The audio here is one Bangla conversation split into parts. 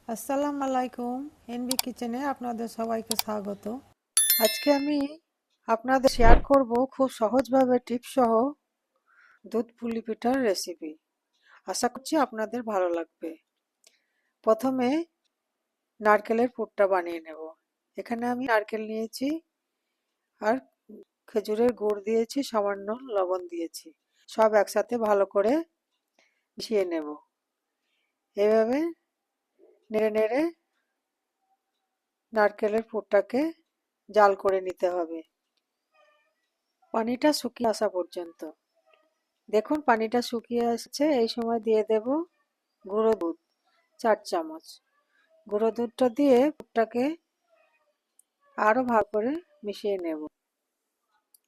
আসসালামু আলাইকুম। এনবি কিচেনে আপনাদের সবাইকে স্বাগত। আজকে আমি আপনাদের শেয়ার করব খুব সহজভাবে টিপস সহ দুধ পুলি পিঠার রেসিপি। আশা করছি আপনাদের ভালো লাগবে। প্রথমে নারকেলের পুরটা বানিয়ে নেব। এখানে আমি নারকেল নিয়েছি আর খেজুরের গুড় দিয়েছি, সামান্য লবণ দিয়েছি। সব একসাথে ভালো করে মিশিয়ে নেব। এভাবে নেড়ে নেড়ে নারকেলের পুরটাকে জাল করে নিতে হবে পানিটা শুকিয়ে আসা পর্যন্ত। দেখুন পানিটা শুকিয়ে আসছে, এই সময় দিয়ে দেব গুঁড়ো দুধ 4 চামচ। গুঁড়ো দুধটা দিয়ে পুরটাকে আরো ভালো করে মিশিয়ে নেব।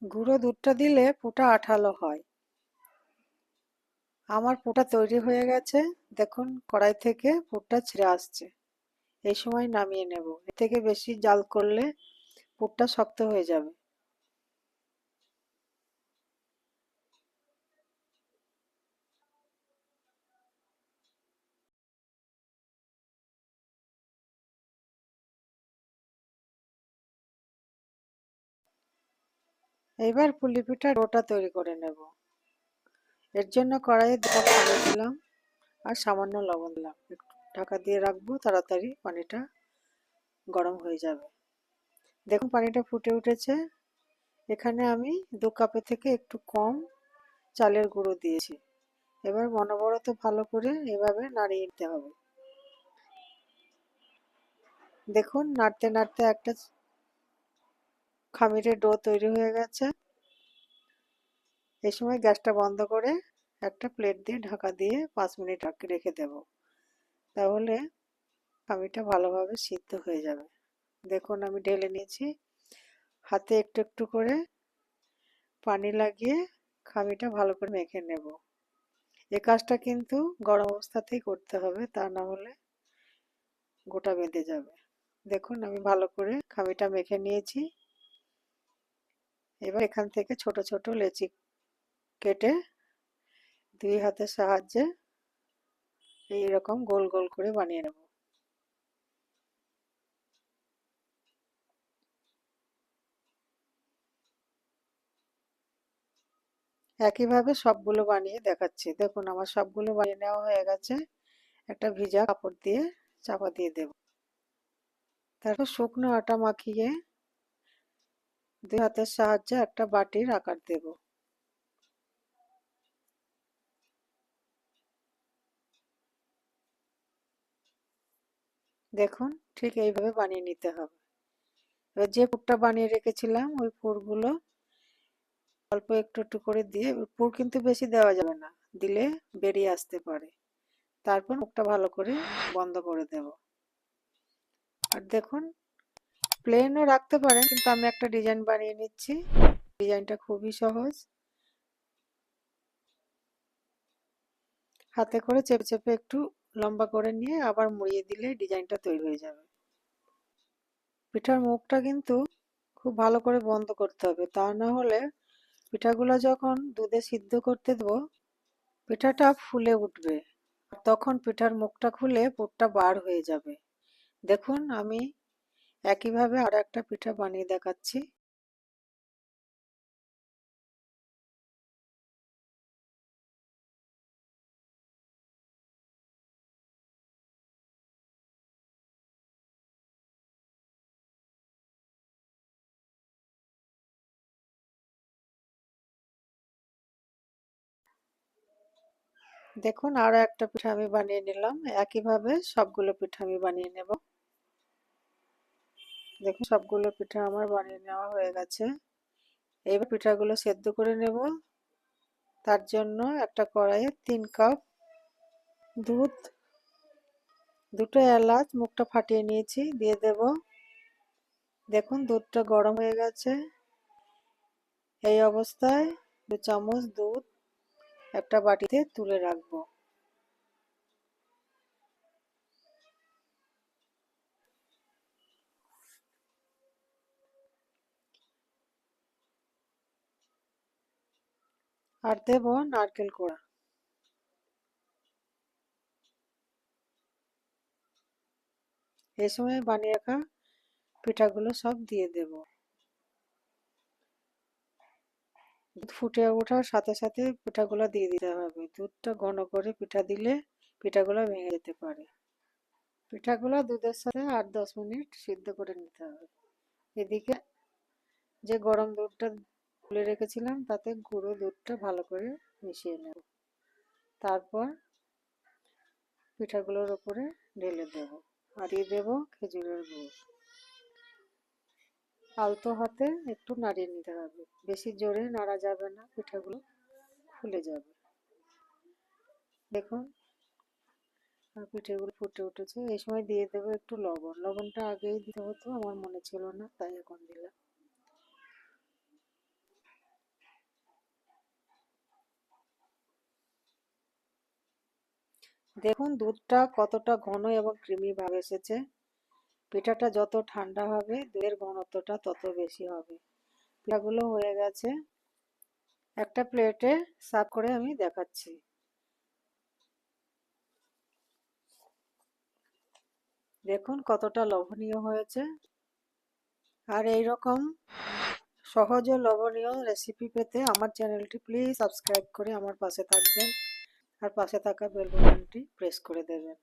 গুঁড়ো দুধটা দিলে পুরটা আঠালো হয়। আমার পুরটা তৈরি হয়ে গেছে। দেখুন কড়াই থেকে পুরটা ছেড়ে আসছে। এই সময় নামিয়ে নেব। এর থেকে বেশি জাল করলে পুরটা শক্ত হয়ে যাবে। এবার পুলি পিঠার ডোটা তৈরি করে নেব। এর জন্য কড়াইয়ে 2 কাপ পানি দিলাম আর সামান্য লবণ দিলাম। একটু ঢাকা দিয়ে রাখবো, তাড়াতাড়ি পানিটা গরম হয়ে যাবে। দেখুন পানিটা ফুটে উঠেছে। এখানে আমি 2 কাপের থেকে একটু কম চালের গুঁড়ো দিয়েছি। এবার অনবরত ভালো করে এভাবে নাড়িয়ে নিতে হবে। দেখুন নাড়তে নাড়তে একটা খামিরের ডো তৈরি হয়ে গেছে। এই সময় গ্যাসটা বন্ধ করে একটা প্লেট দিয়ে ঢাকা দিয়ে 5 মিনিট রেখে দেব। তাহলে খামিরটা ভালোভাবে সিদ্ধ হয়ে যাবে। দেখুন আমি ঢেলে নিয়েছি। হাতে একটু একটু করে পানি লাগিয়ে খামিরটা ভালো করে মেখে নেব। এই কাজটা কিন্তু গরম অবস্থাতেই করতে হবে, তা না হলে গোটা বেঁধে যাবে। দেখুন আমি ভালো করে খামিরটা মেখে নিয়েছি। এবার এখান থেকে ছোট ছোট লেচি কেটে 2 হাতের সাহায্যে এইরকম গোল গোল করে বানিয়ে নেব। একইভাবে সবগুলো বানিয়ে দেখাচ্ছি। দেখুন আমার সবগুলো বানিয়ে নেওয়া হয়ে গেছে। একটা ভিজা কাপড় দিয়ে চাপা দিয়ে দেব। তারপর শুকনো আটা মাখিয়ে 2 হাতের সাহায্যে একটা বাটির আকার দেব। দেখুন ঠিক এইভাবে বানিয়ে নিতে হবে। এবার যে পুরটা বানিয়ে রেখেছিলাম ওই পুরগুলো অল্প একটু একটু করে দিয়ে, পুর কিন্তু বেশি দেওয়া যাবে না, দিলে বেরিয়ে আসতে পারে। তারপর মুখটা ভালো করে বন্ধ করে দেব। আর দেখুন প্লেনও রাখতে পারেন, কিন্তু আমি একটা ডিজাইন বানিয়ে নিচ্ছি। ডিজাইনটা খুবই সহজ। হাতে করে চেপে চেপে একটু লম্বা করে নিয়ে আবার মুড়িয়ে দিলে ডিজাইনটা তৈরি হয়ে যাবে। পিঠার মুখটা কিন্তু খুব ভালো করে বন্ধ করতে হবে, তা না হলে পিঠাগুলো যখন দুধে সিদ্ধ করতে দেবো পিঠাটা ফুলে উঠবে। তখন পিঠার মুখটা খুলে পুরটা বার হয়ে যাবে। দেখুন আমি একইভাবে আর একটা পিঠা বানিয়ে দেখাচ্ছি। দেখুন আরো একটা পিঠা আমি বানিয়ে নিলাম। একইভাবে সবগুলো পিঠা আমি বানিয়ে নেব। দেখুন সবগুলো পিঠা আমার বানিয়ে নেওয়া হয়ে গেছে। এইবার পিঠাগুলো সেদ্ধ করে নেব। তার জন্য একটা কড়াইয়ে 3 কাপ দুধ, 2টো এলাচ মুখটা ফাটিয়ে নিয়েছি, দিয়ে দেব। দেখুন দুধটা গরম হয়ে গেছে। এই অবস্থায় 2 চামচ দুধ একটা বাটিতে তুলে রাখবো। আর দেব নারকেল কোড়া। এই সময় বানিয়ে রাখা পিঠাগুলো সব দিয়ে দেব। দুধ ফুটে ওঠার সাথে সাথে পিঠাগুলো দিয়ে দিতে হবে। দুধটা ঘন করে পিঠা দিলে পিঠাগুলো ভেঙে যেতে পারে। পিঠাগুলো দুধের সাথে 8-10 মিনিট সিদ্ধ করে নিতে হবে। এদিকে যে গরম দুধটা তুলে রেখেছিলাম তাতে গুঁড়ো দুধটা ভালো করে মিশিয়ে নেব। তারপর পিঠাগুলোর উপরে ঢেলে দেব আর দিয়ে দেবো খেজুরের গুড়। আলতো হাতে একটু নাড়িয়ে নিতে হবে, বেশি জোরে নাড়া যাবে না, পিঠাগুলো ফুলে যাবে। দেখুন পিঠেগুলো ফুটে উঠেছে। এই সময় দিয়ে দেবো একটু লবণ। লবণটা আগেই দিতে হতো, আমার মনে ছিল না, তাই এখন দিলাম। দেখুন দুধটা কতটা ঘন এবং ক্রিমি ভাব এসেছে। পিঠাটা যত ঠান্ডা হবে দুধের ঘনত্বটা তত বেশি হবে। পিঠাগুলো হয়ে গেছে, একটা প্লেটে সার্ভ করে আমি দেখাচ্ছি। দেখুন কতটা লোভনীয় হয়েছে। আর এইরকম সহজ ও লোভনীয় রেসিপি পেতে আমার চ্যানেলটি প্লিজ সাবস্ক্রাইব করে আমার পাশে থাকবেন আর পাশে থাকা বেল বাটনটি প্রেস করে দেবেন।